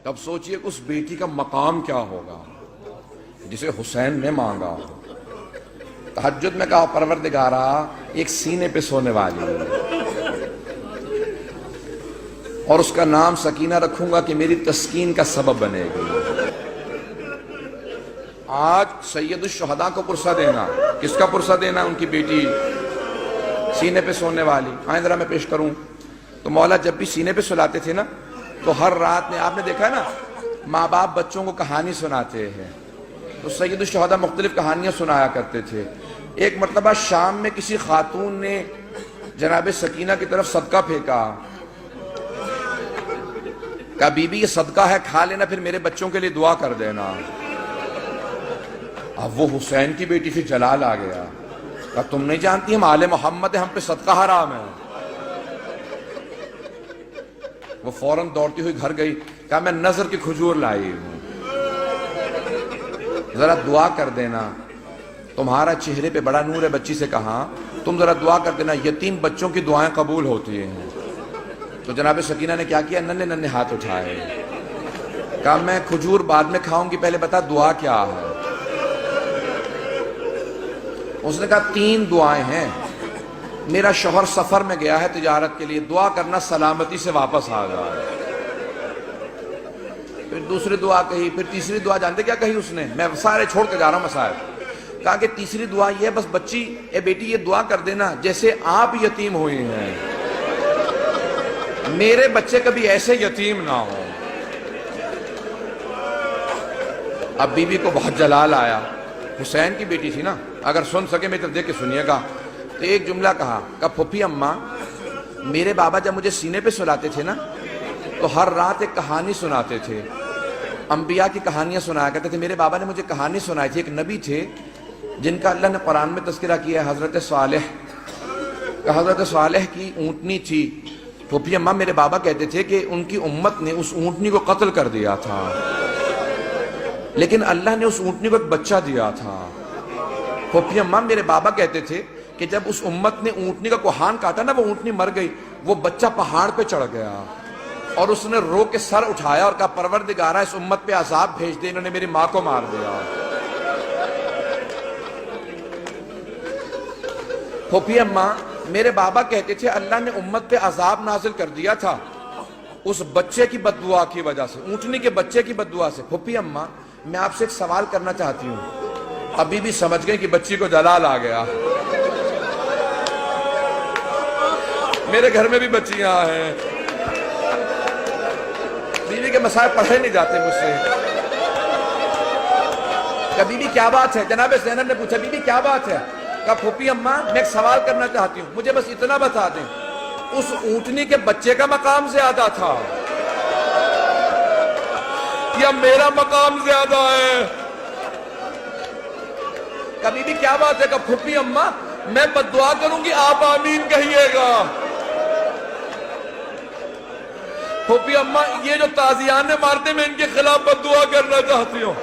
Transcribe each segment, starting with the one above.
تب سوچئے کہ اس بیٹی کا مقام کیا ہوگا جسے حسین نے مانگا. تہجد میں کہا پروردگارا ایک سینے پہ سونے والی اور اس کا نام سکینہ رکھوں گا کہ میری تسکین کا سبب بنے گی. آج سید الشہداء کو پرسہ دینا، کس کا پرسہ دینا؟ ان کی بیٹی سینے پہ سونے والی. آئیں ذرا میں پیش کروں. تو مولا جب بھی سینے پہ سلاتے تھے نا تو ہر رات میں آپ نے دیکھا نا ماں باپ بچوں کو کہانی سناتے ہیں، تو سید الشہداء مختلف کہانیاں سنایا کرتے تھے. ایک مرتبہ شام میں کسی خاتون نے جناب سکینہ کی طرف صدقہ پھینکا، کہا بی بی یہ صدقہ ہے، کھا لینا، پھر میرے بچوں کے لیے دعا کر دینا. اب وہ حسین کی بیٹی سے جلال آ گیا، کہا تم نہیں جانتی ہم آل محمد ہیں، ہم پہ صدقہ حرام ہے. وہ فوراً دوڑتی ہوئی گھر گئی، کہا میں نظر کی کھجور لائی ہوں، ذرا دعا کر دینا، تمہارا چہرے پہ بڑا نور ہے. بچی سے کہا تم ذرا دعا کر دینا، یتیم بچوں کی دعائیں قبول ہوتی ہیں. تو جناب سکینہ نے کیا کیا؟ ننھے ننھے ہاتھ اٹھائے، کہا میں کھجور بعد میں کھاؤں گی، پہلے بتا دعا کیا ہے. اس نے کہا 3 دعائیں ہیں. میرا شوہر سفر میں گیا ہے تجارت کے لیے، دعا کرنا سلامتی سے واپس آ جائے. پھر دوسری دعا کہی، پھر تیسری دعا جانتے کیا کہی اس نے؟ میں سارے چھوڑ کے جا رہا ہوں مسائل. کہا کہ تیسری دعا یہ ہے، بس بچی اے بیٹی یہ دعا کر دینا جیسے آپ یتیم ہوئے ہیں میرے بچے کبھی ایسے یتیم نہ ہوں. اب بی بی کو بہت جلال آیا، حسین کی بیٹی تھی نا، اگر سن سکے میری طرف دیکھ کے سنیے گا. تو ایک جملہ کہا پھوپھی اماں میرے بابا جب مجھے سینے پہ سلاتے تھے نا تو ہر رات ایک کہانی سناتے تھے، انبیاء کی کہانیاں سنایا کرتے تھے. میرے بابا نے مجھے کہانی سنائی تھی، ایک نبی تھے جن کا اللہ نے قرآن میں تذکرہ کیا ہے، حضرت صالح. حضرت صالح کی اونٹنی تھی. پھوپھی اماں میرے بابا کہتے تھے کہ ان کی امت نے اس اونٹنی کو قتل کر دیا تھا، لیکن اللہ نے اس اونٹنی کو ایک بچہ دیا تھا. پھوپھی اماں میرے بابا کہتے تھے کہ جب اس امت نے اونٹنی کا کوہان کاٹا نا، وہ اونٹنی مر گئی، وہ بچہ پہاڑ پہ چڑھ گیا اور اس نے رو کے سر اٹھایا اور کہا پروردگارا اس امت پہ عذاب بھیج دے، انہوں نے میری ماں کو مار دیا. پھوپھی اماں میرے بابا کہتے تھے اللہ نے امت پہ عذاب نازل کر دیا تھا اس بچے کی بد دعا کی وجہ سے، اونٹنی کے بچے کی بد دعا سے. پھوپھی اماں میں آپ سے ایک سوال کرنا چاہتی ہوں. ابھی بھی سمجھ گئے کہ بچی کو جلال آ گیا. میرے گھر میں بھی بچیاں ہیں، بیوی کے مسائل پڑھے نہیں جاتے مجھ سے. کہا بی بی کیا بات ہے؟ جناب زینب نے پوچھا بی بی کیا بات ہے؟ کہا پھوپھی اماں میں ایک سوال کرنا چاہتی ہوں، مجھے بس اتنا بتا دیں، اس اونٹنی کے بچے کا مقام زیادہ تھا یا میرا مقام زیادہ ہے؟ کہا بی بی کیا بات ہے؟ کہا پھوپھی اماں میں بد دعا کروں گی، آپ آمین کہیے گا. پھوپھی اماں یہ جو تازیانے مارتے میں ان کے خلاف بد دعا کرنا چاہتی ہوں.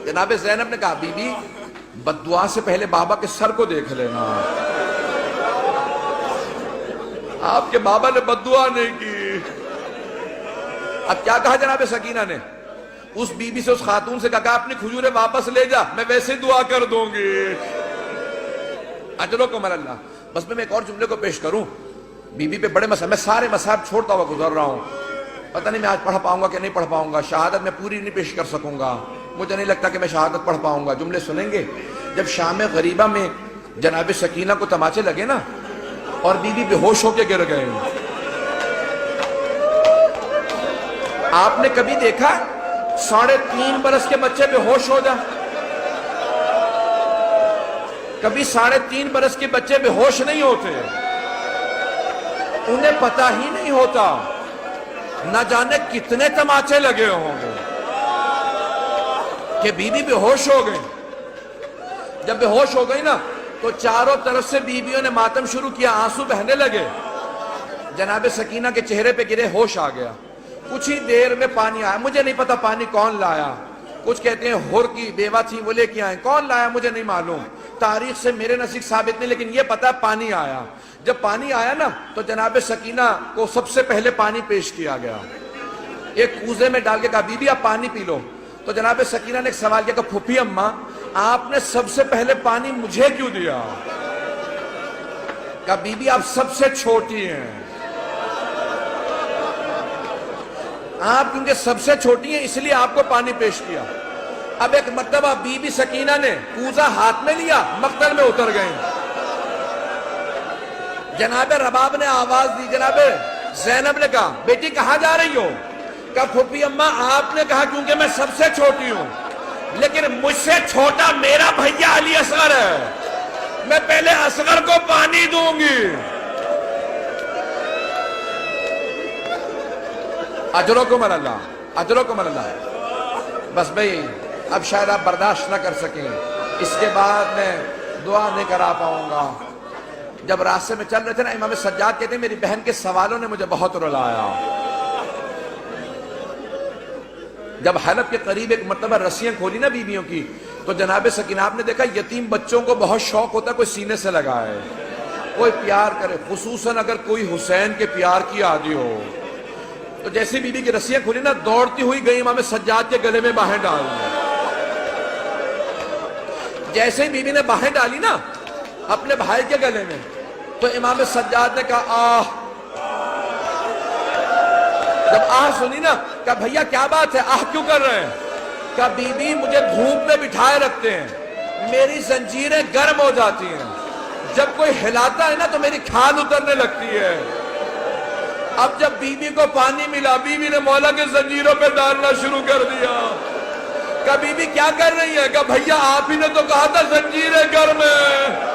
جناب زینب نے کہا بی بی بد دعا سے پہلے بابا کے سر کو دیکھ لینا. آپ کے بابا نے بد دعا نہیں کی. اب کیا کہا جناب سکینہ نے؟ اس بی بی سے، اس خاتون سے کہا اپنی کھجوریں واپس لے جا، میں ویسے دعا کر دوں گی. اجرکم اللہ. بس میں ایک اور جملے کو پیش کروں. بی بی پہ بڑے مسائل، میں سارے مسائل چھوڑتا ہوا گزر رہا ہوں، پتہ نہیں میں آج پڑھ پاؤں گا کہ نہیں پڑھ پاؤں گا. شہادت میں پوری نہیں پیش کر سکوں گا، مجھے نہیں لگتا کہ میں شہادت پڑھ پاؤں گا. جملے سنیں گے. جب شام غریبہ میں جناب سکینہ کو تماچے لگے نا اور بی بی بے ہوش ہو کے گر گئے. آپ نے کبھی دیکھا 3.5 برس کے بچے بے ہوش ہو جا؟ کبھی 3.5 برس کے بچے بے ہوش نہیں ہوتے، انہیں پتہ ہی نہیں ہوتا نہ جانے کتنے تماچے لگے ہوں گے کہ بی بی بے ہوش ہو گئی. جب بے ہوش ہو گئی نا تو چاروں طرف سے بیویوں نے ماتم شروع کیا، آنسو بہنے لگے. جناب سکینہ کے چہرے پہ گرے، ہوش آ گیا. کچھ ہی دیر میں پانی آیا، مجھے نہیں پتا پانی کون لایا. کچھ کہتے ہیں ہر کی بیوہ تھی وہ لے کے آئیں، کون لایا مجھے نہیں معلوم، تاریخ سے میرے نزدیک ثابت نہیں، لیکن یہ پتا پانی آیا. جب پانی آیا نا تو جناب سکینہ کو سب سے پہلے پانی پیش کیا گیا، ایک کوزے میں ڈال کے کہا بی بی آپ پانی پی لو. تو جناب سکینہ نے ایک سوال کیا کہ پھوپھی اماں آپ نے سب سے پہلے پانی مجھے کیوں دیا؟ کہا بی بی آپ سب سے چھوٹی ہیں، آپ کیونکہ سب سے چھوٹی ہیں اس لیے آپ کو پانی پیش کیا. اب ایک مرتبہ بی بی سکینہ نے کوزہ ہاتھ میں لیا، مقتل میں اتر گئیں. جناب رباب نے آواز دی، جناب زینب نے کہا بیٹی کہاں جا رہی ہو؟ کہا پھوپھی اماں آپ نے کہا کیونکہ میں سب سے چھوٹی ہوں، لیکن مجھ سے چھوٹا میرا بھیا علی اصغر ہے، میں پہلے اصغر کو پانی دوں گی. اجرکم اللہ، اجرکم اللہ. بس بھئی اب شاید آپ برداشت نہ کر سکیں، اس کے بعد میں دعا نہیں کرا پاؤں گا. جب راستے میں چل رہے تھے نا، امام سجاد کہتے ہیں میری بہن کے سوالوں نے مجھے بہت رلایا. جب حلب کے قریب ایک مرتبہ رسیاں کھولی نا بیویوں کی، تو جناب سکینہ آپ نے دیکھا یتیم بچوں کو بہت شوق ہوتا ہے کوئی سینے سے لگائے، کوئی پیار کرے، خصوصاً اگر کوئی حسین کے پیار کی عادی ہو. تو جیسے بی بی کی رسیاں کھولی نا، دوڑتی ہوئی گئی امام سجاد کے گلے میں باہیں ڈال دی. جیسے ہی بی بی نے باہیں ڈالی نا اپنے بھائی کے گلے میں، تو امام سجاد نے کہا آہ. جب آہ سنی نا، کہا بھیا کیا بات ہے، آہ کیوں کر رہے ہیں؟ کہا بی بی مجھے دھوپ میں بٹھائے رکھتے ہیں، میری زنجیریں گرم ہو جاتی ہیں، جب کوئی ہلاتا ہے نا تو میری کھال اترنے لگتی ہے. اب جب بی بی کو پانی ملا، بی بی نے مولا کے زنجیروں پہ ڈالنا شروع کر دیا. کہا بی بی کیا کر رہی ہے؟ کہا بھیا آپ ہی نے تو کہا تھا زنجیریں گرم ہیں،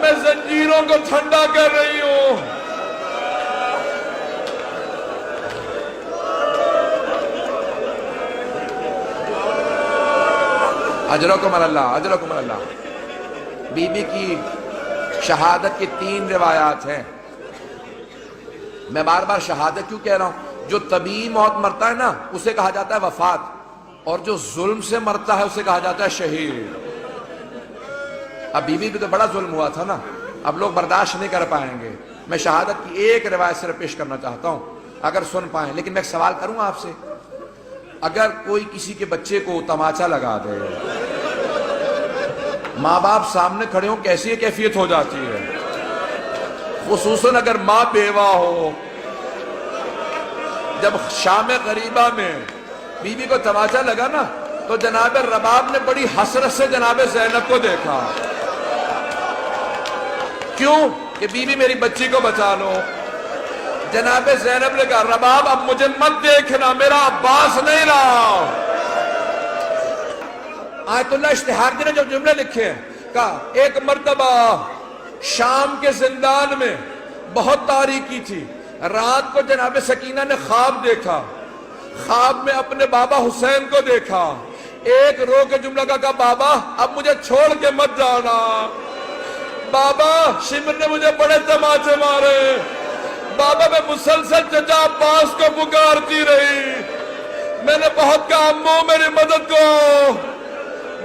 میں زنجیروں کو ٹھنڈا کر رہی ہوں. اجرکم اللہ، اجرکم اللہ. بی بی کی شہادت کی 3 روایات ہیں. میں بار بار شہادت کیوں کہہ رہا ہوں؟ جو طبیعی موت مرتا ہے نا اسے کہا جاتا ہے وفات، اور جو ظلم سے مرتا ہے اسے کہا جاتا ہے شہید. اب بی بی بھی تو بڑا ظلم ہوا تھا نا، اب لوگ برداشت نہیں کر پائیں گے. میں شہادت کی ایک روایت صرف پیش کرنا چاہتا ہوں اگر سن پائیں. لیکن میں ایک سوال کروں آپ سے، اگر کوئی کسی کے بچے کو تماچا لگا دے، ماں باپ سامنے کھڑے ہوں کیسی کیفیت ہو جاتی ہے؟ خصوصاً اگر ماں بیوہ ہو. جب شام غریبہ میں بی بی کو تماچا لگا نا تو جناب رباب نے بڑی حسرت سے جناب زینب کو دیکھا. کیوں؟ کہ بی بی میری بچی کو بچا لو. جناب زینب نے کہا رباب اب مجھے مت دیکھنا، میرا عباس نہیں رہا. آیت اللہ اشتہار نے جو جملے لکھے ہیں، کہا ایک مرتبہ شام کے زندان میں بہت تاریکی تھی، رات کو جناب سکینہ نے خواب دیکھا، خواب میں اپنے بابا حسین کو دیکھا. ایک رو کے جملہ کہا بابا اب مجھے چھوڑ کے مت جانا، بابا شمر نے مجھے بڑے تماچے مارے، بابا میں مسلسل چچا عباس کو پکارتی رہی، میں نے بہت کہا امو میری مدد کو،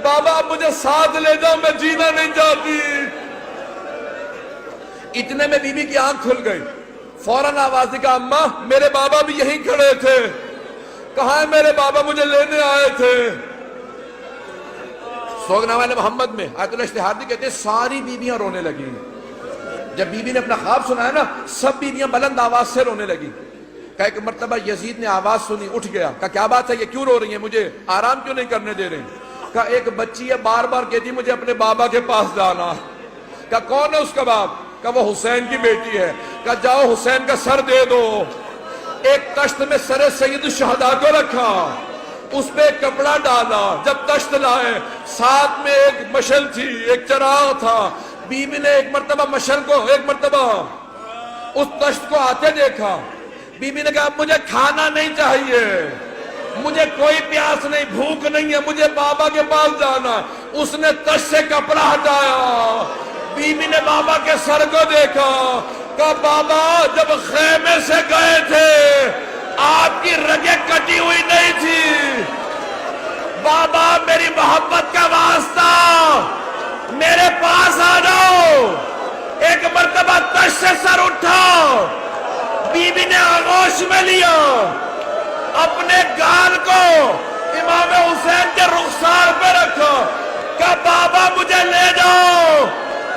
بابا اب مجھے ساتھ لے جاؤ میں جینا نہیں چاہتی. اتنے میں بی بی کی آنکھ کھل گئی، فوراً آواز دی کہا اماں میرے بابا بھی یہیں کھڑے تھے. کہاں ہے میرے بابا؟ مجھے لینے آئے تھے. سوگنامہ محمد میں آیت اللہ اشتہار کہتے ہیں ساری بیویاں رونے لگی. جب بی بی نے اپنا خواب سنا ہے نا، سب بیویاں بلند آواز سے رونے لگی. کہا ایک مرتبہ یزید نے آواز سنی، اٹھ گیا. کہا کیا بات ہے، یہ کیوں رو رہی ہیں، مجھے آرام کیوں نہیں کرنے دے رہے ہیں؟ کہا ایک بچی ہے بار بار کہتی مجھے اپنے بابا کے پاس جانا. کہا کون ہے اس کا باپ؟ کہا وہ حسین کی بیٹی ہے. کہا جاؤ حسین کا سر دے دو. ایک تشت میں سر سید الشہداء کو رکھا، اس پہ ایک کپڑا ڈالا. جب تشت لائے ساتھ میں ایک مشل تھی، ایک چراغ تھا. بی بی نے ایک مرتبہ مشل کو، ایک مرتبہ اس تشت کو آتے دیکھا. بی بی نے کہا مجھے کھانا نہیں چاہیے، مجھے کوئی پیاس نہیں، بھوک نہیں ہے، مجھے بابا کے پاس جانا. اس نے تشت سے کپڑا ہٹایا. بی بی نے بابا کے سر کو دیکھا. کہا بابا جب خیمے سے گئے تھے آپ کی رگیں کٹی ہوئی نہیں تھی. بابا میری محبت کا واسطہ میرے پاس آ جاؤ. ایک مرتبہ تشت اپنے گال کو امام حسین کے رخسار پہ رکھو کہ بابا مجھے لے جاؤ،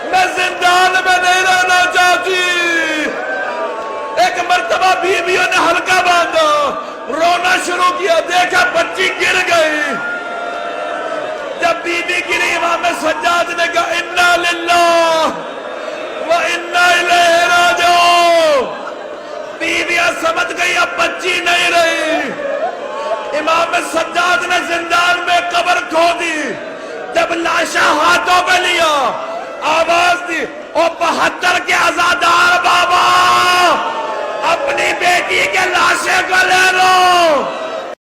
میں زندان میں نہیں رہنا چاہتی۔ ایک مرتبہ بیویوں نے حلقہ باندھا، رونا شروع کیا، دیکھا بچی گر گئی۔ جب بی بی گری امام سجاد نے کہا انا للہ و انا الیہ راجعون۔ بیویاں سمجھ گئی اب بچی نہیں رہی۔ امام سجاد نے زندان میں قبر کھو دی۔ جب لاشا ہاتھوں پہ لیا، آواز دی، او 72 کے عزادار بابا، اپنی بیٹی کے لاشے کو لے لو۔